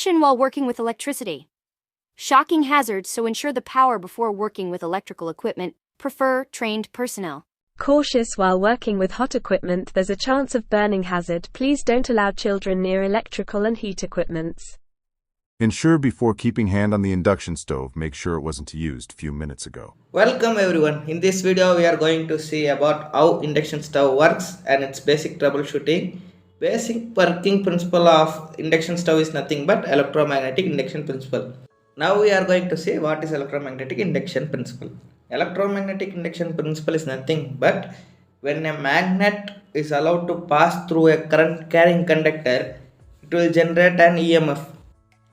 Caution while working with electricity. Shocking hazards, so ensure the power before working with electrical equipment. Prefer trained personnel. Cautious while working with hot equipment. There's a chance of burning hazard. Please don't allow children near electrical and heat equipments. Ensure before keeping hand on the induction stove, make sure it wasn't used a few minutes ago. Welcome everyone. In this video we are going to see about how induction stove works and its basic troubleshooting. Basic working principle of induction stove is nothing but electromagnetic induction principle. Now we are going to see what is electromagnetic induction principle. Electromagnetic induction principle is nothing but when a magnet is allowed to pass through a current carrying conductor, it will generate an EMF.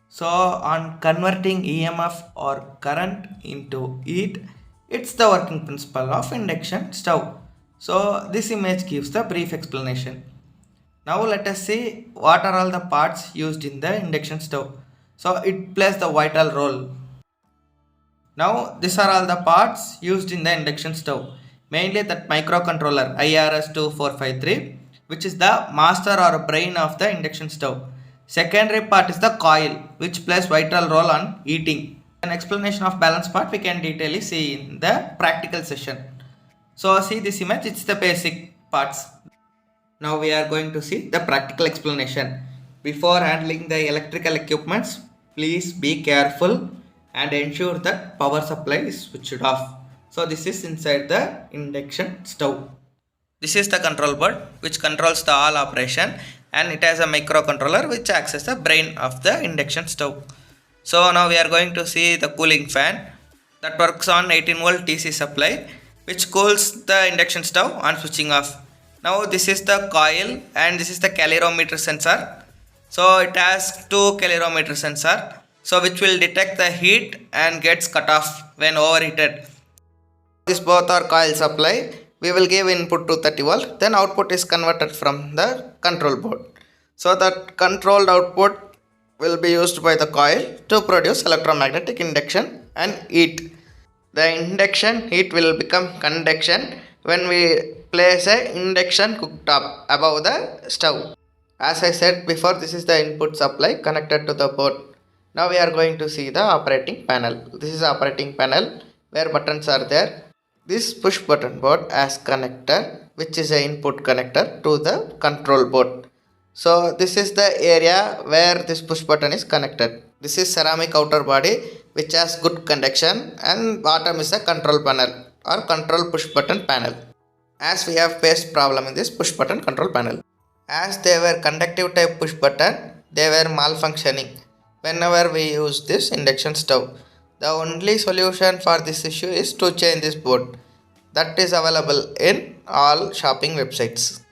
So on converting EMF or current into heat, it's the working principle of induction stove. So this image gives the brief explanation. Now let us see what are all the parts used in the induction stove. So it plays the vital role. Now these are all the parts used in the induction stove. Mainly that microcontroller IRS2453, which is the master or brain of the induction stove. Secondary part is the coil, which plays vital role on heating. An explanation of balance part we can detailedly see in the practical session. So see this image, it's the basic parts. Now we are going to see the practical explanation. Before handling the electrical equipments, please be careful and ensure that power supply is switched off. So this is inside the induction stove. This is the control board which controls the all operation, and it has a microcontroller which acts as the brain of the induction stove. So now we are going to see the cooling fan that works on 18 volt DC supply, which cools the induction stove on switching off. Now this is the coil and this is the calorimeter sensor. So it has two calorimeter sensor, so which will detect the heat and gets cut off when overheated. These both are coil supply. We will give input to 30 volt, then output is converted from the control board. So that controlled output will be used by the coil to produce electromagnetic induction and heat. The induction heat will become conduction when we place a induction cooktop above the stove. As I said before, this is the input supply connected to the board. Now we are going to see the operating panel. This is the operating panel where buttons are there. This push button board has connector, which is an input connector to the control board. So this is the area where this push button is connected. This is ceramic outer body which has good conduction, and bottom is a control panel or control push button panel. As we have faced problem in this push button control panel. As they were conductive type push button, they were malfunctioning whenever we use this induction stove. The only solution for this issue is to change this board. That is available in all shopping websites.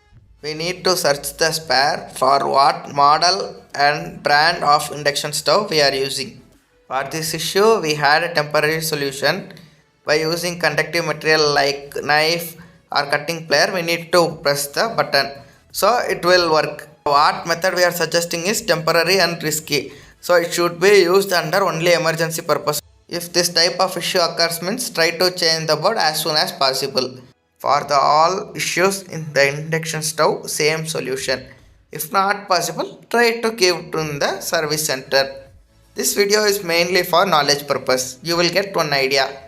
We need to search the spare for what model and brand of induction stove we are using. For this issue, we had a temporary solution. By using conductive material like knife or cutting plier, we need to press the button, so it will work. What method we are suggesting is temporary and risky, so it should be used under only emergency purpose. If this type of issue occurs, means try to change the board as soon as possible. For the all issues in the induction stove, same solution. If not possible, try to give to in the service center. This video is mainly for knowledge purpose. You will get one idea.